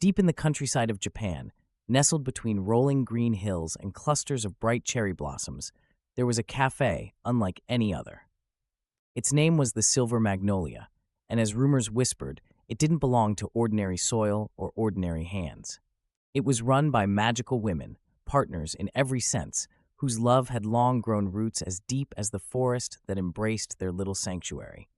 Deep in the countryside of Japan, nestled between rolling green hills and clusters of bright cherry blossoms, there was a cafe unlike any other. Its name was the Silver Magnolia, and as rumors whispered, it didn't belong to ordinary soil or ordinary hands. It was run by magical women, partners in every sense, whose love had long grown roots as deep as the forest that embraced their little sanctuary.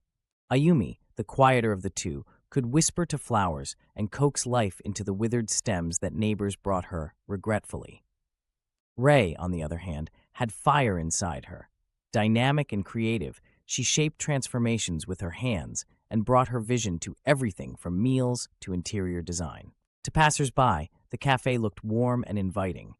Ayumi, the quieter of the two, could whisper to flowers and coax life into the withered stems that neighbors brought her regretfully. Rei, on the other hand, had fire inside her. Dynamic and creative, she shaped transformations with her hands and brought her vision to everything from meals to interior design. To passers-by, the cafe looked warm and inviting,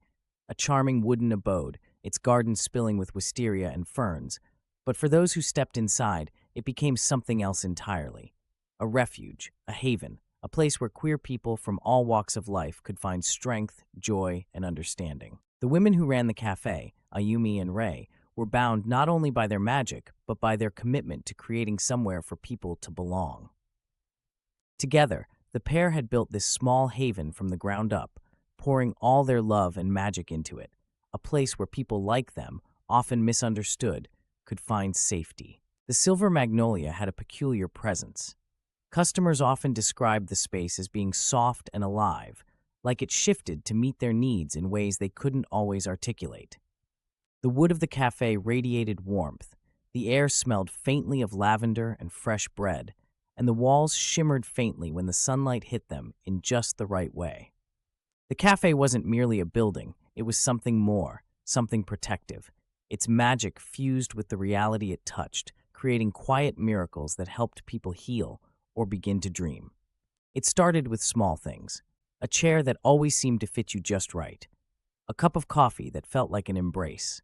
a charming wooden abode, its garden spilling with wisteria and ferns. But for those who stepped inside, it became something else entirely. A refuge, a haven, a place where queer people from all walks of life could find strength, joy, and understanding. The women who ran the cafe, Ayumi and Rei, were bound not only by their magic, but by their commitment to creating somewhere for people to belong. Together, the pair had built this small haven from the ground up, pouring all their love and magic into it, a place where people like them, often misunderstood, could find safety. The Silver Magnolia had a peculiar presence. Customers often described the space as being soft and alive, like it shifted to meet their needs in ways they couldn't always articulate. The wood of the cafe radiated warmth, the air smelled faintly of lavender and fresh bread, and the walls shimmered faintly when the sunlight hit them in just the right way. The cafe wasn't merely a building, it was something more, something protective. Its magic fused with the reality it touched, creating quiet miracles that helped people heal or begin to dream. It started with small things, a chair that always seemed to fit you just right, a cup of coffee that felt like an embrace.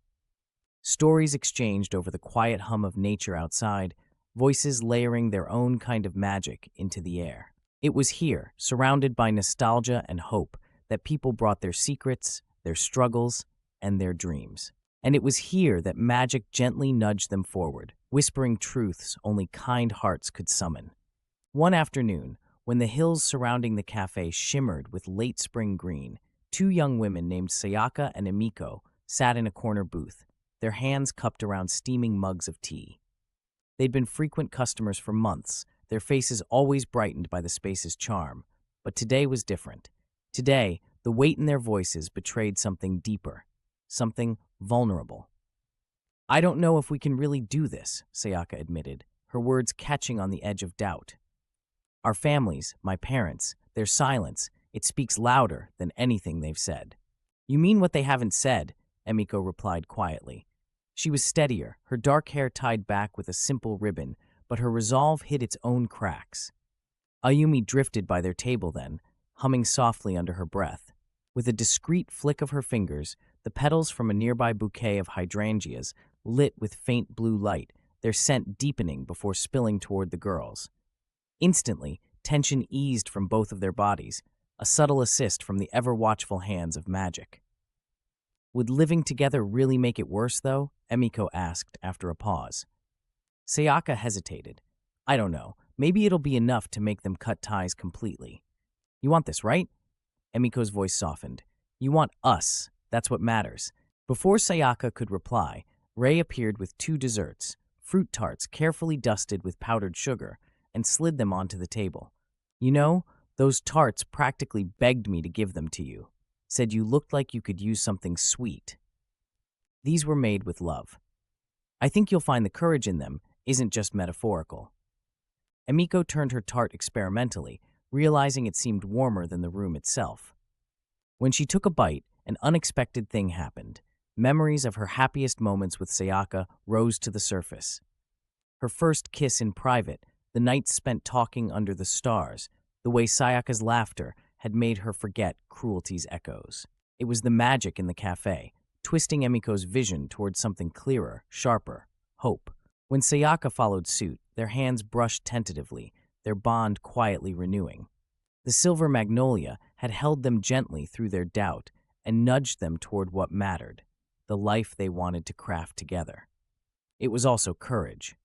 Stories exchanged over the quiet hum of nature outside, voices layering their own kind of magic into the air. It was here, surrounded by nostalgia and hope, that people brought their secrets, their struggles, and their dreams. And it was here that magic gently nudged them forward, whispering truths only kind hearts could summon. One afternoon, when the hills surrounding the cafe shimmered with late spring green, two young women named Sayaka and Emiko sat in a corner booth, their hands cupped around steaming mugs of tea. They'd been frequent customers for months, their faces always brightened by the space's charm. But today was different. Today, the weight in their voices betrayed something deeper, something vulnerable. "I don't know if we can really do this," Sayaka admitted, her words catching on the edge of doubt. "Our families, my parents, their silence, it speaks louder than anything they've said." "You mean what they haven't said," Emiko replied quietly. She was steadier, her dark hair tied back with a simple ribbon, but her resolve hid its own cracks. Ayumi drifted by their table then, humming softly under her breath. With a discreet flick of her fingers, the petals from a nearby bouquet of hydrangeas lit with faint blue light, their scent deepening before spilling toward the girls. Instantly, tension eased from both of their bodies, a subtle assist from the ever-watchful hands of magic. "Would living together really make it worse, though?" Emiko asked after a pause. Sayaka hesitated. "I don't know. Maybe it'll be enough to make them cut ties completely." "You want this, right?" Emiko's voice softened. "You want us. That's what matters." Before Sayaka could reply, Rei appeared with two desserts, fruit tarts carefully dusted with powdered sugar, and slid them onto the table. "You know, those tarts practically begged me to give them to you. Said you looked like you could use something sweet. These were made with love. I think you'll find the courage in them isn't just metaphorical." Emiko turned her tart experimentally, realizing it seemed warmer than the room itself. When she took a bite, an unexpected thing happened. Memories of her happiest moments with Sayaka rose to the surface. Her first kiss in private, the nights spent talking under the stars, the way Sayaka's laughter had made her forget cruelty's echoes. It was the magic in the cafe, twisting Emiko's vision towards something clearer, sharper, hope. When Sayaka followed suit, their hands brushed tentatively, their bond quietly renewing. The Silver Magnolia had held them gently through their doubt and nudged them toward what mattered, the life they wanted to craft together. It was also courage.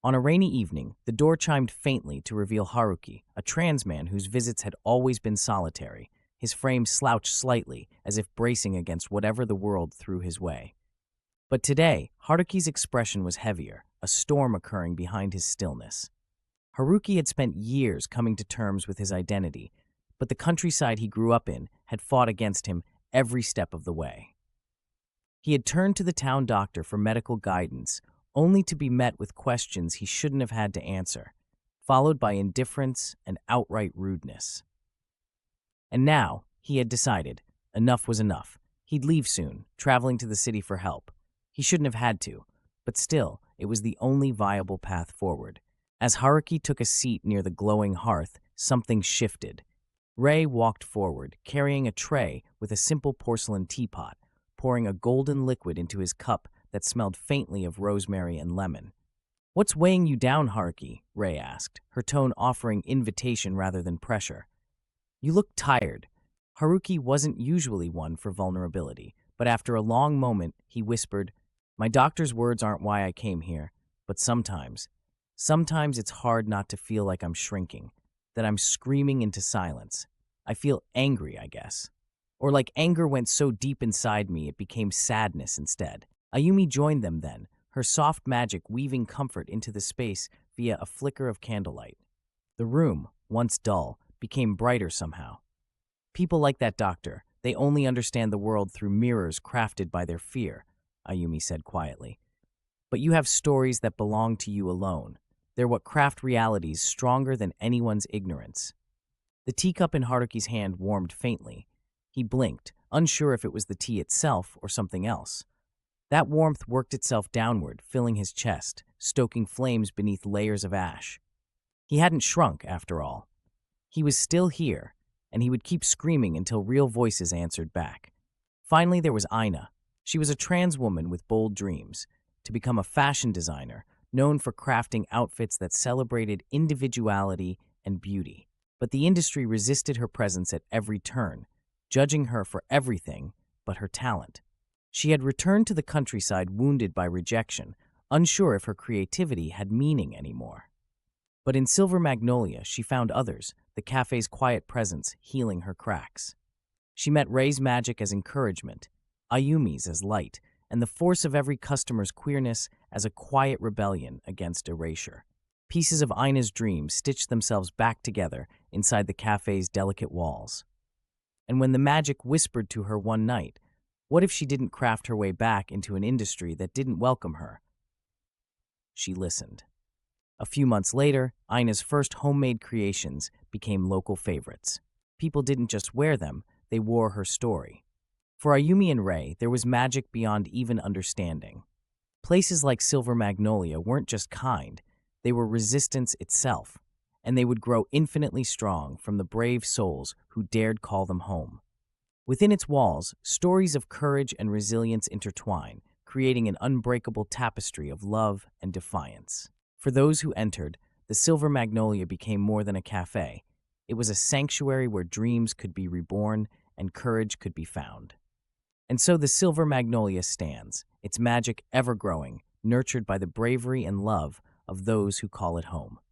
On a rainy evening, the door chimed faintly to reveal Haruki, a trans man whose visits had always been solitary, his frame slouched slightly, as if bracing against whatever the world threw his way. But today, Haruki's expression was heavier, a storm occurring behind his stillness. Haruki had spent years coming to terms with his identity, but the countryside he grew up in had fought against him every step of the way. He had turned to the town doctor for medical guidance, only to be met with questions he shouldn't have had to answer, followed by indifference and outright rudeness. And now, he had decided, enough was enough. He'd leave soon, traveling to the city for help. He shouldn't have had to, but still, it was the only viable path forward. As Haruki took a seat near the glowing hearth, something shifted. Ray walked forward, carrying a tray with a simple porcelain teapot, pouring a golden liquid into his cup that smelled faintly of rosemary and lemon. "What's weighing you down, Haruki?" Ray asked, her tone offering invitation rather than pressure. "You look tired." Haruki wasn't usually one for vulnerability, but after a long moment, he whispered, "My doctor's words aren't why I came here, but sometimes it's hard not to feel like I'm shrinking, that I'm screaming into silence. I feel angry, I guess. Or like anger went so deep inside me it became sadness instead." Ayumi joined them then, her soft magic weaving comfort into the space via a flicker of candlelight. The room, once dull, became brighter somehow. "People like that doctor, they only understand the world through mirrors crafted by their fear," Ayumi said quietly. "But you have stories that belong to you alone. They're what craft realities stronger than anyone's ignorance." The teacup in Haruki's hand warmed faintly. He blinked, unsure if it was the tea itself or something else. That warmth worked itself downward, filling his chest, stoking flames beneath layers of ash. He hadn't shrunk, after all. He was still here, and he would keep screaming until real voices answered back. Finally, there was Aina. She was a trans woman with bold dreams, to become a fashion designer, known for crafting outfits that celebrated individuality and beauty. But the industry resisted her presence at every turn, judging her for everything but her talent. She had returned to the countryside wounded by rejection, unsure if her creativity had meaning anymore. But in Silver Magnolia, she found others, the cafe's quiet presence healing her cracks. She met Ray's magic as encouragement, Ayumi's as light, and the force of every customer's queerness as a quiet rebellion against erasure. Pieces of Aina's dream stitched themselves back together inside the cafe's delicate walls. And when the magic whispered to her one night, what if she didn't craft her way back into an industry that didn't welcome her? She listened. A few months later, Aina's first homemade creations became local favorites. People didn't just wear them, they wore her story. For Ayumi and Ray, there was magic beyond even understanding. Places like Silver Magnolia weren't just kind, they were resistance itself, and they would grow infinitely strong from the brave souls who dared call them home. Within its walls, stories of courage and resilience intertwine, creating an unbreakable tapestry of love and defiance. For those who entered, the Silver Magnolia became more than a cafe. It was a sanctuary where dreams could be reborn and courage could be found. And so the Silver Magnolia stands, its magic ever-growing, nurtured by the bravery and love of those who call it home.